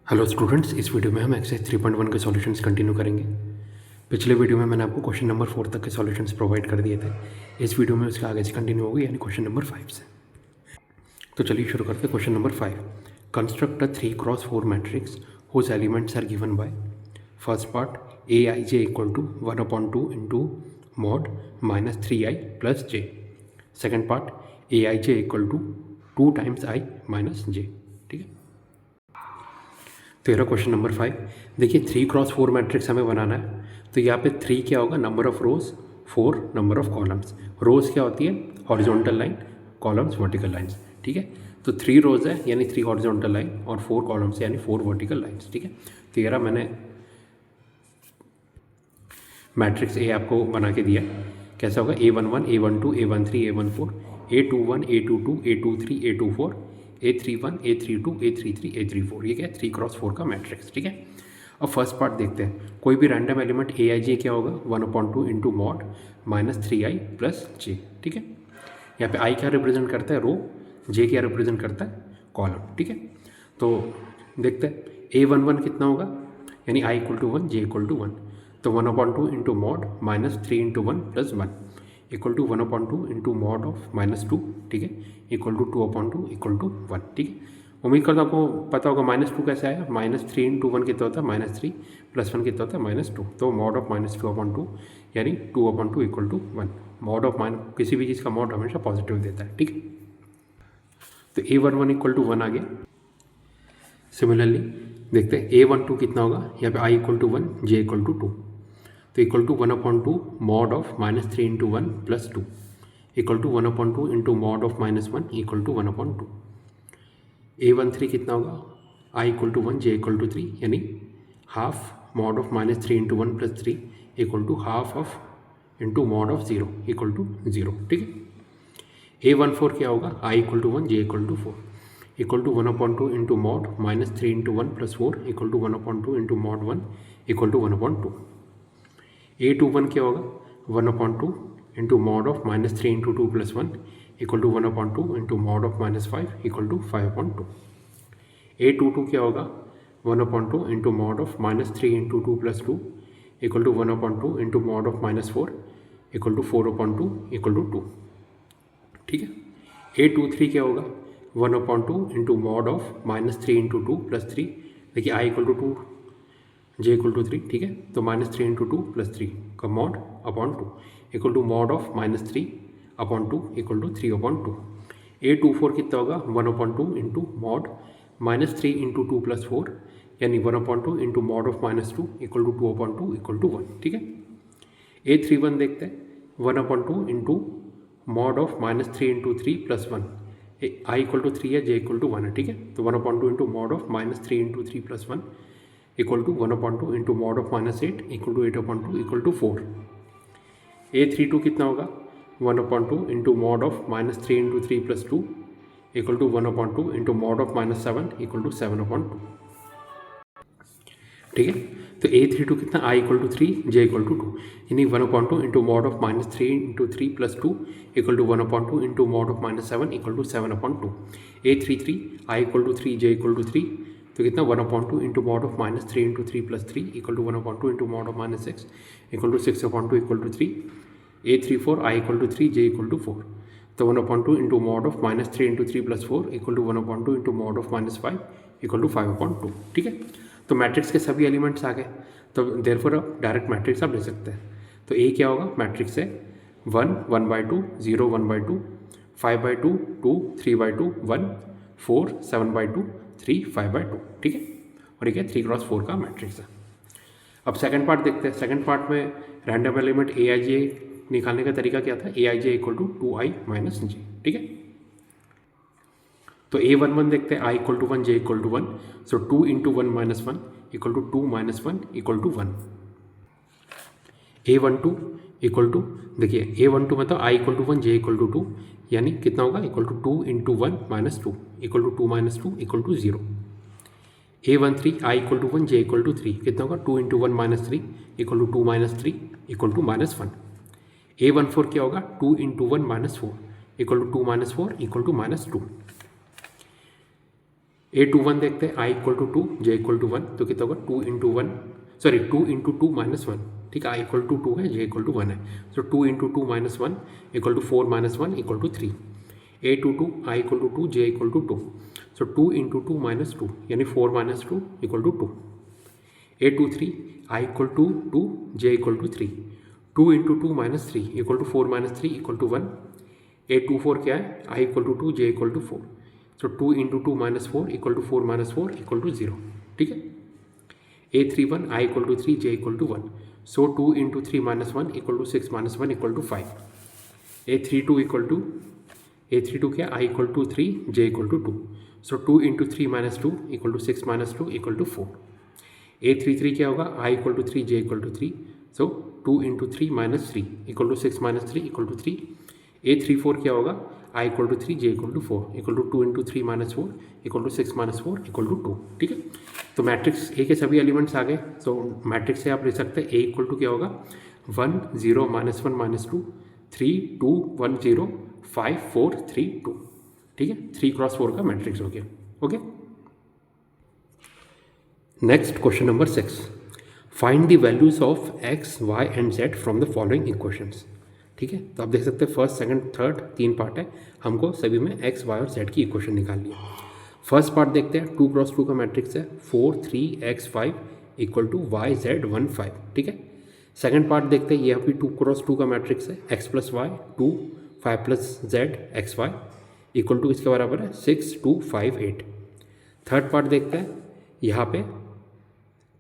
Hello students, इस video में हम एक्सरसाइज 3.1 के सॉल्यूशंस कंटिन्यू करेंगे। पिछले वीडियो में मैंने आपको क्वेश्चन नंबर 4 तक के सॉल्यूशंस प्रोवाइड कर दिए थे। इस वीडियो में उसके आगे से कंटिन्यू होगी, यानी क्वेश्चन नंबर 5 से। तो चलिए शुरू करते हैं question number 5। Construct a 3x4 matrix whose elements are given by first part a i j equal to 1/2 into mod -3i plus j. Second part a i j equal to 2 times i minus j. ठीक है, तो ये question number 5। देखिए 3x4 matrix हमें बनाना है, तो यहाँ पे 3 क्या होगा, number of rows, 4 number of columns. Rows क्या होती है, horizontal line, columns vertical lines. ठीक है, तो 3 रोज है यानी 3 हॉरिजॉन्टल लाइन और 4 कॉलम्स यानी 4 वर्टिकल लाइंस। ठीक है, तो ये मैंने मैट्रिक्स ए आपको बना के दिया। कैसा होगा, A11 A12 A13 A14 A21 A22 A23 A24 A31 A32 A33 A34। ये क्या है, 3x4 का मैट्रिक्स। ठीक है, अब फर्स्ट पार्ट देखते हैं। कोई भी रैंडम एलिमेंट ए आई जे क्या होगा, 1/2 इंटू मॉड -3i प्लस जे। ठीक है, यहाँ पे आई क्या रिप्रेजेंट करता है, रो, जे क्या रिप्रेजेंट करता है, कॉलम। ठीक है, तो देखते हैं A11 कितना होगा, यानी i equal to 1 J equal to 1। तो 1/2 into mod -3 into 1 plus 1 equal to 1/2 into mod of -2। ठीक है, इक्वल टू 2/2 इक्वल टू 1। ठीक है, उम्मीद करता हूँ आपको पता होगा -2 कैसे आएगा। -3 इंटू 1 कितना होता है, -3 प्लस 1 कितना होता है, -2। तो मॉड ऑफ -2/2 यानी 2/2 इक्वल टू 1। मॉड ऑफ किसी भी चीज़ का मॉड हमेशा पॉजिटिव देता है। ठीक है, तो A11 इक्वल टू 1 आ गया। सिमिलरली देखते हैं A12 कितना होगा, यहाँ पे i equal to 1 J equal to 2। तो equal to 1/2 mod of -3 into 1 plus 2 equal to 1/2 into mod of -1 equal to 1/2। A13 कितना होगा, i equal to 1 J equal to 3 यानी half mod of -3 into 1 plus 3 equal to half of into mod of 0 equal to 0। ठीक है, A14 क्या होगा, i equal to 1 J equal to 4 equal to 1/2 into mod -3 into 1 plus 4 equal to 1/2 into mod 1 equal to 1/2। A21 क्या होगा, 1/2 into mod of -3 into 2 plus 1 equal to 1/2 into mod of -5 equal to 5/2। A22 क्या होगा, 1/2 into mod of -3 into 2 plus 2 equal to 1/2 into mod of -4 equal to 4/2 equal to 2। ठीक है, A23 क्या होगा, 1/2 into mod of -3 into 2 plus 3। देखिए i equal to 2 J equal to 3। ठीक है, तो -3 इंटू 2 प्लस 3 का mod upon 2 equal to mod of -3 upon 2 equal to 3/2। A24 कितना होगा, 1/2 इंटू मॉड -3 इंटू 2 प्लस 4 यानी 1/2 into mod of -2 equal to 2/2 equal to 1। ठीक है, A31 देखते हैं, 1/2 into mod of -3 into 3 plus 1। i equal to 3 है, जे equal to 1 है। ठीक है, तो 1/2 into mod of -3 into 3 plus 1 equal to 1/2 into mod of -8 equal to 8/2 equal to 4। A32 कितना होगा, 1/2 into mod of -3 into 3 plus 2 equal to 1/2 into mod of -7 equal to 7/2। ठीक है, तो A32 कितना, i equal to 3 J equal to 2 यानी 1/2 into mod of -3 into 3 plus 2 equal to 1/2 into mod of -7 equal to 7/2। A33 i equal to 3 J equal to 3 तो कितना, 1/2 into mod of -3 into 3 plus 3 equal to 1/2 into mod of -6 equal to 6/2 equal to 3। A34 i equal to 3 J equal to 4 तो 1/2 into mod of -3 into 3 plus 4 equal to 1/2 into mod of -5 equal to 5/2। ठीक है, तो matrix के सभी elements आ गए, तो therefore आप direct matrix आप ले सकते हैं। तो ए क्या होगा, मैट्रिक्स है 1 1/2 0 1/2 5/2 2 3/2 1 4 7/2 3 5/2। ठीक है, और ये क्या 3x4 का मैट्रिक्स है। अब सेकंड पार्ट देखते हैं। सेकंड पार्ट में random element a i j निकालने का तरीका क्या था, a i j equal to 2i minus j. ठीक है, तो A11 देखते हैं, i equal to 1 J equal to 1 so 2 into 1 minus 1 equal to 2 minus 1 equal to 1। A12 equal to, देखिए A12 में तो i equal to 1 J equal to 2 यानी कितना होगा, equal to 2 into 1 minus 2 equal to 2 minus 2 equal to 0। A13 i equal to 1 J equal to 3 कितना होगा, 2 into 1 minus 3 equal to 2 minus 3 equal to -1। A14 क्या होगा, 2 into 1 minus 4 equal to 2 minus 4 equal to -2। A21 देखते हैं, I equal to 2 J equal to 1, तो कितना होगा 2 into 1 sorry 2 into 2 minus 1, ठीक है, I इक्वल टू 2 है, J इक्वल टू 1 है, तो 2 into 2 minus 1 equal to 4 minus 1 equal to 3। A22 I equal to 2 J equal to 2, so 2 into 2 minus 2 यानी 4 minus 2 equal to 2। A23 I equal to 2 J equal to 3, 2 into 2 minus 3 equal to 4 minus 3 equal to 1। A24 क्या है, I equal to 2 J equal to 4, so 2 into 2 minus 4 equal to 4 minus 4 equal to 0, ठीक है। A31 I equal to 3 J equal to 1, so 2 into 3 minus 1 equal to 6 minus 1 equal to 5। A32 equal to A32 क्या, I equal to 3 J equal to 2, so 2 into 3 minus 2 equal to 6 minus 2 equal to 4। A33 क्या होगा, I equal to 3 J equal to 3, so 2 into 3 minus 3 equal to 6 minus 3 equal to 3। A34 क्या होगा, I equal to 3 J equal to 4 equal to 2 into 3 minus 4 equal to 6 minus 4 equal to 2, ठीक है। तो matrix A के सभी elements आ गए, तो matrix से आप लिख सकते हैं A इक्वल टू क्या होगा 1 0 माइनस 1 माइनस 2 3 2 1 0 5 4 3 2, ठीक है। 3 क्रॉस 4 का मैट्रिक्स हो गया, okay. Next question number 6, find the values of x y and z from the following equations, ठीक है। तो आप देख सकते हैं फर्स्ट सेकंड थर्ड 3 पार्ट है, हमको सभी में x y और z की इक्वेशन निकालनी है। फर्स्ट पार्ट देखते हैं, 2 क्रॉस 2 का मैट्रिक्स है 4 3 x 5 equal to y z 1 5, ठीक है। सेकंड पार्ट देखते हैं, यहाँ भी 2 क्रॉस 2 का मैट्रिक्स है x plus y 2 5 plus z x y equal to इसके बराबर है 6 2 5 8। थर्ड पार्ट देखते हैं, यहाँ पे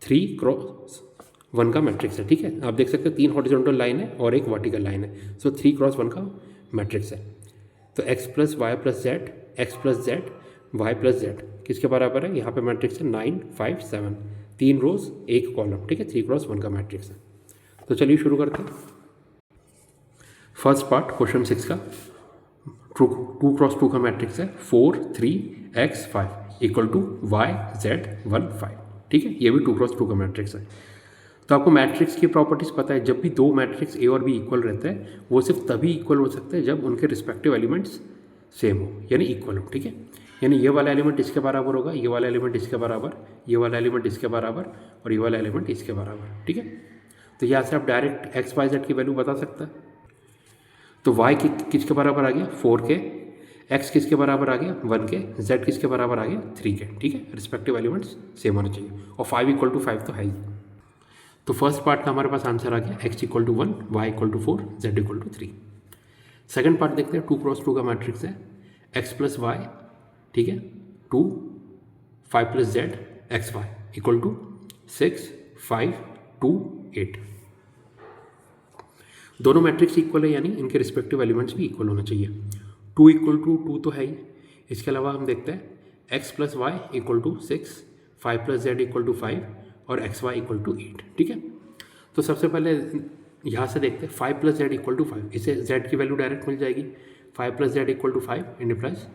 3 क्रॉस 1 का मैट्रिक्स है, ठीक है। आप देख सकते हैं 3 हॉरिजॉन्टल लाइन है और एक वर्टिकल लाइन है, सो 3 क्रॉस 1 का मैट्रिक्स है। तो x plus y plus z x plus z y plus z किसके बराबर है, यहाँ पे मैट्रिक्स है 9 5 7, 3 रोज 1 कॉलम, ठीक है। 3 क्रॉस 1 का मैट्रिक्स है। तो चलिए शुरू करते हैं। फर्स्ट पार्ट क्वेश्चन 6 का 2 क्रॉस 2 का मैट्रिक्स है 4 3 x 5 equal to y z 1 5, ठीक है। ये भी 2 क्रॉस 2 का मैट्रिक्स है। तो आपको मैट्रिक्स की प्रॉपर्टीज़ पता है, जब भी दो मैट्रिक्स ए और बी इक्वल रहते हैं वो सिर्फ तभी इक्वल हो सकते हैं जब उनके रिस्पेक्टिव एलिमेंट्स सेम हो, यानी इक्वल हो, ठीक है। यानी ये वाला एलिमेंट इसके बराबर होगा, ये वाला एलिमेंट इसके बराबर, ये वाला एलिमेंट इसके बराबर और ये वाला एलिमेंट इसके बराबर, ठीक है। तो यहाँ से आप डायरेक्ट एक्स वाई जेड की वैल्यू बता सकते हैं। तो y किसके बराबर आ गया 4 के, x किसके बराबर आ गया 1 के, z किसके बराबर आ गया 3 के, ठीक है। रिस्पेक्टिव एलिमेंट्स सेम होने चाहिए और 5 इक्वल टू 5 तो है ही। तो फर्स्ट पार्ट का हमारे पास आंसर आ गया x equal to 1 y equal to 4 z equal to 3। Second part देखते हैं, 2 क्रॉस 2 का मैट्रिक्स है x प्लस वाई, ठीक है, 2 5 plus z x y equal to 6 5 2 8। दोनों मैट्रिक्स इक्वल है, यानी इनके रिस्पेक्टिव एलिमेंट्स भी इक्वल होना चाहिए। 2 इक्वल टू 2 तो है ही, इसके अलावा हम देखते हैं x plus y equal to 6 5 plus z equal to 5 और एक्स वाई इक्वल टू 8, ठीक है। तो सबसे पहले यहाँ से देखते हैं 5 प्लस जेड इक्वल टू 5, इसे z की वैल्यू डायरेक्ट मिल जाएगी। 5 plus z equal to 5 and plus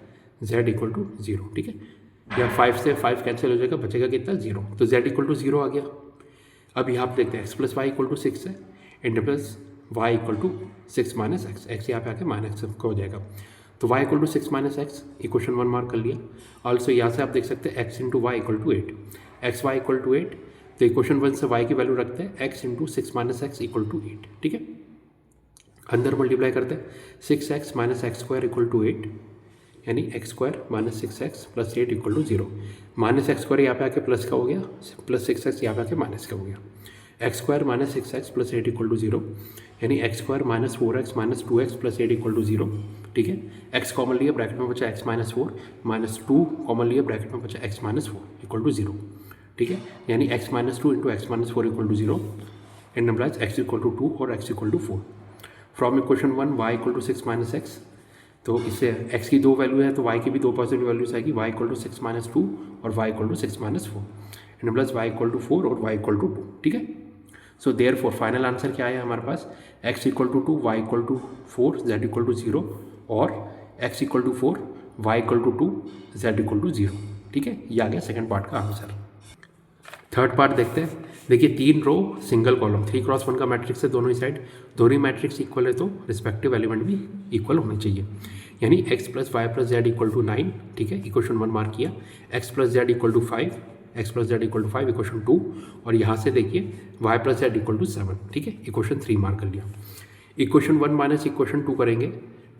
z equal to 0, ठीक है। या 5 से 5 कैंसिल हो जाएगा, बचेगा कितना 0, तो z इक्वल टू 0 आ गया। अब यहाँ पे देखते हैं x plus y equal to 6 है and plus y equal to 6 minus x, x यहाँ पे आके माइनस का हो जाएगा। तो y equal to 6 minus x, equation 1 mark कर लिया। ऑल्सो यहाँ से आप देख सकते हैं x into y equal to 8, x y equal to 8, तो इक्वेशन 1 से y की वैल्यू रखते हैं x into 6 minus x equal to 8, ठीक है। अंदर मल्टीप्लाई करते हैं 6x minus x square equal to 8, यानी x square minus 6x plus 8 equal to 0। Minus x square यहाँ पे आके प्लस का हो गया, प्लस 6x यहाँ पे आके माइनस का हो गया। X square minus 6x plus 8 equal to 0, यानी x square minus 4x minus 2x plus 8 equal to 0, ठीक है। x कॉमन लिया, ब्रैकेट में बचा x माइनस 4 माइनस 2 कॉमन लिया, ब्रैकेट में बचा x माइनस 4 इक्वल टू 0, ठीक है। यानी x minus 2 into x minus 4 equal to 0 and नंबराइज x इक्वल टू 2 और x equal to 4। From equation 1 y equal to 6 minus x, तो इससे x की 2 वैल्यू है तो y की भी 2 पॉजिटिव वैल्यूज आएगी, y इक्वल टू 6 माइनस 2 और y equal to 6 minus 4 and नंबराइज y इक्वल टू 4 और y इक्वल टू 2, ठीक है। So therefore final answer क्या है हमारे पास, x equal to 2 y equal to 4 z equal to 0 और x equal to 4 y equal to 2 z equal to 0, ठीक है। ये आ गया सेकंड पार्ट का आंसर। थर्ड पार्ट देखते हैं। देखिए 3 रो सिंगल कॉलम, 3 क्रॉस 1 का मैट्रिक्स है दोनों ही साइड, दोनों ही मैट्रिक्स इक्वल है तो रिस्पेक्टिव एलिमेंट भी इक्वल होने चाहिए। यानी x plus y plus z equal to 9, ठीक है, इक्वेशन 1 मार्क किया, x plus z equal to 5, x plus z equal to 5 equation 2, और यहाँ से देखिए y plus z equal to 7, ठीक है, इक्वेशन 3 मार्क कर लिया। इक्वेशन 1 माइनस इक्वेशन 2 करेंगे,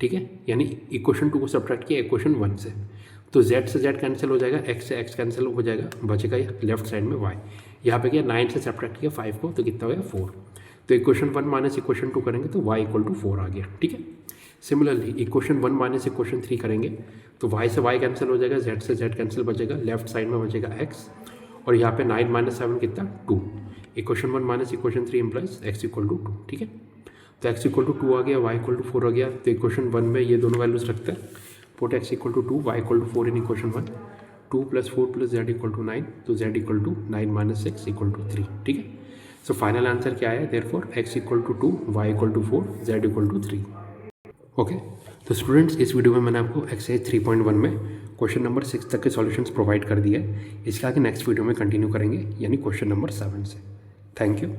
ठीक है, यानी इक्वेशन 2 को सब्ट्रैक्ट किया इक्वेशन 1 से, तो z से z कैंसिल हो जाएगा, x से x कैंसिल हो जाएगा, बचेगा लेफ्ट साइड में y। यहाँ पे क्या 9 से सब्ट्रैक्ट किया 5 को, तो कितना हो गया 4। तो इक्वेशन 1 माइनस इक्वेशन 2 करेंगे तो y इक्वल टू 4 आ गया, ठीक है। सिमिलरली इक्वेशन 1 माइनस इक्वेशन 3 करेंगे तो y से y कैंसिल हो जाएगा, z से z कैंसिल बचेगा, लेफ्ट साइड में बचेगा x, और यहाँ पे 9 माइनस 7 कितना 2। Equation 1 minus equation 3 implies x equal to 2, ठीक है। तो x इक्वल टू 2 आ गया, y इक्वल टू 4 आ गया। तो इक्वेशन 1 में ये दोनों वैल्यूज रखते हैं, put x equal to 2, y equal to 4 in equation 1, 2 plus 4 plus z equal to 9, तो z equal to 9 minus 6 equal to 3, ठीक है। सो फाइनल आंसर क्या है, therefore x equal to 2, y equal to 4, z equal to 3। Okay, तो students इस video में मैंने आपको एक्सरसाइज 3.1 में क्वेश्चन नंबर 6 तक के सॉल्यूशंस प्रोवाइड कर दिए। इसके आगे नेक्स्ट वीडियो में कंटिन्यू करेंगे, यानी क्वेश्चन नंबर 7 से। Thank you.